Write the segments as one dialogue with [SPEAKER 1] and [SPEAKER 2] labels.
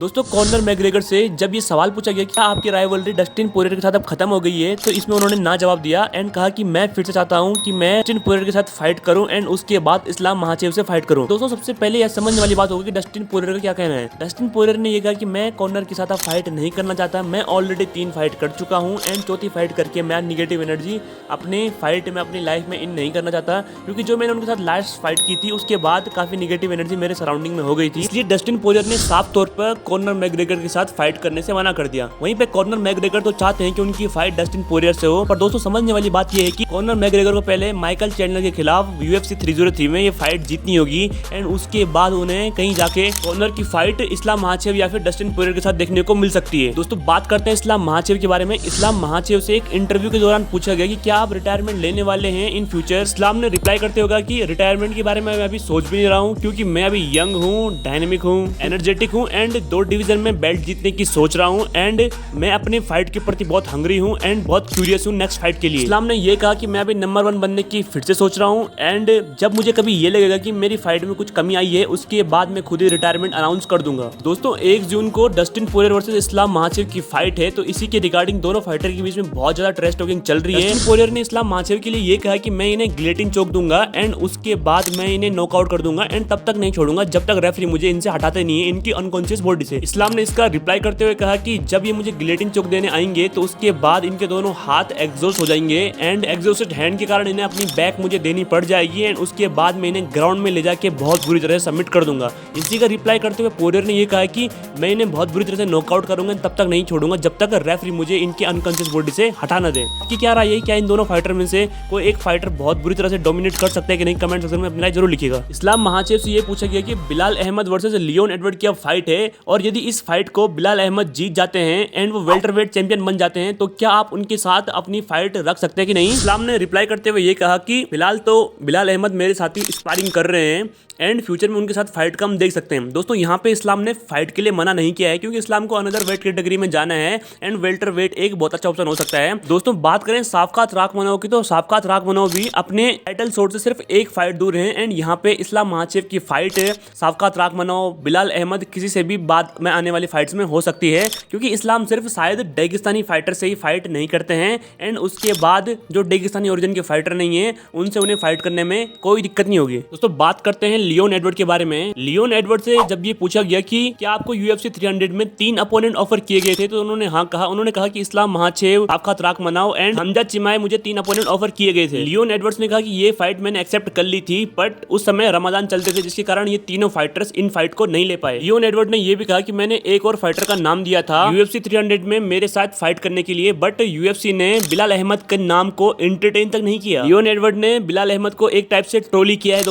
[SPEAKER 1] दोस्तों Conor McGregor से जब ये सवाल पूछा गया कि आपकी राइवलरी डस्टिन पोरियर के साथ अब खत्म हो गई है, तो इसमें उन्होंने ना जवाब दिया एंड कहा कि मैं फिर से चाहता हूं कि मैं डस्टिन पोरियर के साथ फाइट करूं एंड उसके बाद इस्लाम महाचेव से फाइट करूं। दोस्तों सबसे पहले यह समझने वाली बात होगी कि डस्टिन पोरियर का क्या कहना है। डस्टिन पोरियर ने यह कहा कि मैं कॉनर के साथ अब फाइट नहीं करना चाहता, मैं ऑलरेडी 3 फाइट कर चुका हूँ एंड चौथी फाइट करके मैं निगेटिव एनर्जी अपने फाइट में अपनी लाइफ में इन नहीं करना चाहता, क्योंकि जो मैंने उनके साथ लास्ट फाइट की थी उसके बाद काफी निगेटिव एनर्जी मेरे सराउंडिंग में हो गई थी। इसलिए डस्टिन पोरियर ने साफ तौर पर कॉनर मैग्रेगर साथ फाइट करने से मना कर दिया। वहीं पे कॉनर मैग्रेगर तो चाहते हैं कि उनकी फाइट डस्टिन पोरियर से हो, पर दोस्तों समझने वाली बात यह है कि कॉनर मैग्रेगर को पहले माइकल चैंडलर के खिलाफ UFC 303 में ये फाइट जीतनी होगी एंड उसके बाद उन्हें कहीं जाके कॉनर की फाइट इस्लाम महाचेव या फिर डस्टिन पोरियर के साथ देखने को मिल सकती है। दोस्तों बात करते हैं इस्लाम महाचेव के बारे में। इस्लाम महाचेव से एक इंटरव्यू के दौरान पूछा गया कि क्या आप रिटायरमेंट लेने वाले हैं इन फ्यूचर। इस्लाम ने रिप्लाई करते होगा कि रिटायरमेंट के बारे में मैं अभी सोच भी नहीं रहा हूँ, क्योंकि मैं अभी यंग हूँ, डायनेमिक हूँ, एनर्जेटिक हूँ एंड 2 डिवीजन में बेल्ट जीतने की सोच रहा हूं एंड मैं अपने फाइट के प्रति बहुत हंग्री हूं एंड बहुत क्यूरियस हूं नेक्स्ट फाइट के लिए। इस्लाम ने ये कहा कि मैं अभी नंबर 1 बनने की फिर से सोच रहा हूं एंड जब मुझे कभी ये लगेगा कि मेरी फाइट में कुछ कमी आई है उसके बाद मैं खुद ही रिटायरमेंट अनाउंस कर दूंगा। दोस्तों 1 जून को डस्टिन पोरियर वर्सेस इस्लाम महाचेव की फाइट है, तो इसी के रिगार्डिंग दोनों फाइटर के बीच में बहुत ज्यादा ट्रेश टॉकिंग चल रही है। डस्टिन पोरियर ने इस्लाम महाचेव के लिए ये कहा कि मैं इन्हें गिलेटिन चोक दूंगा एंड उसके बाद मैं इन्हें नॉकआउट कर दूंगा एंड तब तक नहीं छोड़ूंगा जब तक रेफरी मुझे इनसे हटाते नहीं है इनकी अनकॉन्शियस बॉडी से। इस्लाम ने इसका रिप्लाई करते हुए कहा कि जब ये मुझे गिलेटिन चोक देने आएंगे तो उसके बाद इनके दोनों हाथ एग्जॉस्ट हो जाएंगे एंड एग्जॉस्टेड हैंड के कारण इन्हें अपनी बैक मुझे देनी पड़ जाएगी एंड उसके बाद मैं इन्हें ग्राउंड में ले जाके बहुत बुरी तरह से सबमिट कर दूंगा। इसी का रिप्लाई करते हुए पोरियर ने यह कहा कि मैं इन्हें बहुत बुरी तरह से नॉकआउट करूंगा, तब तक नहीं छोड़ूंगा जब तक रेफरी मुझे इनके अनकॉन्शियस बॉडी से हटा न दे। कि क्या राय है, क्या इन दोनों फाइटर में से कोई एक फाइटर बहुत बुरी तरह से डोमिनेट कर सकता है कि नहीं, कमेंट सेक्शन में अपनी राय जरूर लिखिएगा। इस्लाम महाचेव से ये पूछा गया कि Bilal Ahmed versus Leon Edward की अब फाइट है और यदि इस फाइट को बिलाल अहमद जीत जाते हैं एंड वो वेल्टरवेट चैंपियन बन जाते हैं तो क्या आप उनके साथ अपनी फाइट रख सकते हैं कि नहीं। इस्लाम ने रिप्लाई करते हुए ये कहा कि फिलहाल तो बिलाल अहमद मेरे साथ ही स्पारिंग कर रहे हैं एंड फ्यूचर में उनके साथ फाइट का हम देख सकते हैं। दोस्तों यहाँ पे इस्लाम ने फाइट के लिए मना नहीं किया है, क्योंकि इस्लाम को अनदर वेट कैटेगरी में जाना है एंड वेल्टर वेट एक बहुत अच्छा ऑप्शन हो सकता है। दोस्तों बात करें साफकात राखमनोव की, तो साफकात राखमनोव भी अपने टाइटल शॉट से सिर्फ एक फाइट दूर है एंड यहाँ पे इस्लाम महाचेव की फाइट है साफकात राखमनोव बिलाल अहमद किसी से भी बाद में आने वाली फाइट्स में हो सकती है, क्योंकि इस्लाम सिर्फ शायद डेगिस्तानी फाइटर से ही फाइट नहीं करते हैं एंड उसके बाद जो डेगिस्तानी ओरिजिन के फाइटर नहीं है उनसे उन्हें फाइट करने में कोई दिक्कत नहीं होगी। दोस्तों बात करते हैं लियोन एडवर्ड के बारे में। लियोन एडवर्ड से जब ये पूछा गया कि क्या आपको UFC 300 में 3 अपोनेंट ऑफर किए गए थे, तो उन्होंने हाँ कहा। उन्होंने कहा कि इस्लाम महाचेव, साफकात राखमनोव एंड हमजा चिमाय मुझे 3 अपोनेंट ऑफर किए गए थे। लियोन एडवर्ड्स ने कहा कि ये फाइट मैंने एक्सेप्ट कर ली थी, बट उस समय रमजान चलते थे जिसके कारण ये तीनों फाइटर्स इन फाइट को नहीं ले पाए। लियोन एडवर्ड ने यह भी कहा कि मैंने एक और फाइटर का नाम दिया था UFC 300 में मेरे साथ फाइट करने के लिए, बट UFC ने बिलाल अहमद के नाम को एंटरटेन तक नहीं किया। लियोन एडवर्ड ने बिलाल अहमद को एक टाइप से ट्रोली किया है।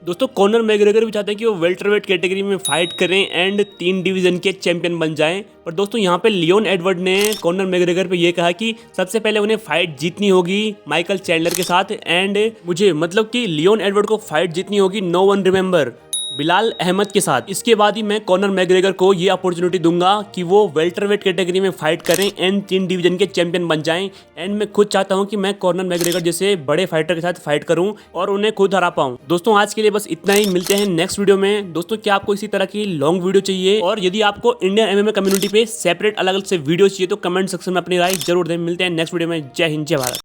[SPEAKER 1] दोस्तों कॉनर मैग्रेगर भी चाहते हैं कि वो वेल्टरवेट कैटेगरी में फाइट करें एंड 3 डिवीजन के चैंपियन बन जाएं, पर दोस्तों यहाँ पे लियोन एडवर्ड ने कॉनर मैग्रेगर पे ये कहा कि सबसे पहले उन्हें फाइट जीतनी होगी माइकल चैंडलर के साथ एंड मुझे मतलब कि लियोन एडवर्ड को फाइट जीतनी होगी no one remember Bilal Ahmed के साथ। इसके बाद ही मैं कॉनर मैग्रेगर को ये अपॉर्चुनिटी दूंगा कि वो वेल्टरवेट कैटेगरी में फाइट करें एंड 3 डिवीजन के चैंपियन बन जाएं एंड मैं खुद चाहता हूं कि मैं कॉनर मैग्रेगर जैसे बड़े फाइटर के साथ फाइट करूं और उन्हें खुद हरा पाऊं। दोस्तों आज के लिए बस इतना ही, मिलते हैं नेक्स्ट वीडियो में। दोस्तों क्या आपको इसी तरह की लॉन्ग वीडियो चाहिए और यदि आपको इंडियन MMA कम्युनिटी पे सेपरेट अलग अलग से वीडियो चाहिए तो कमेंट सेक्शन में अपनी राय जरूर दें। मिलते हैं नेक्स्ट वीडियो में। जय हिंद, जय भारत।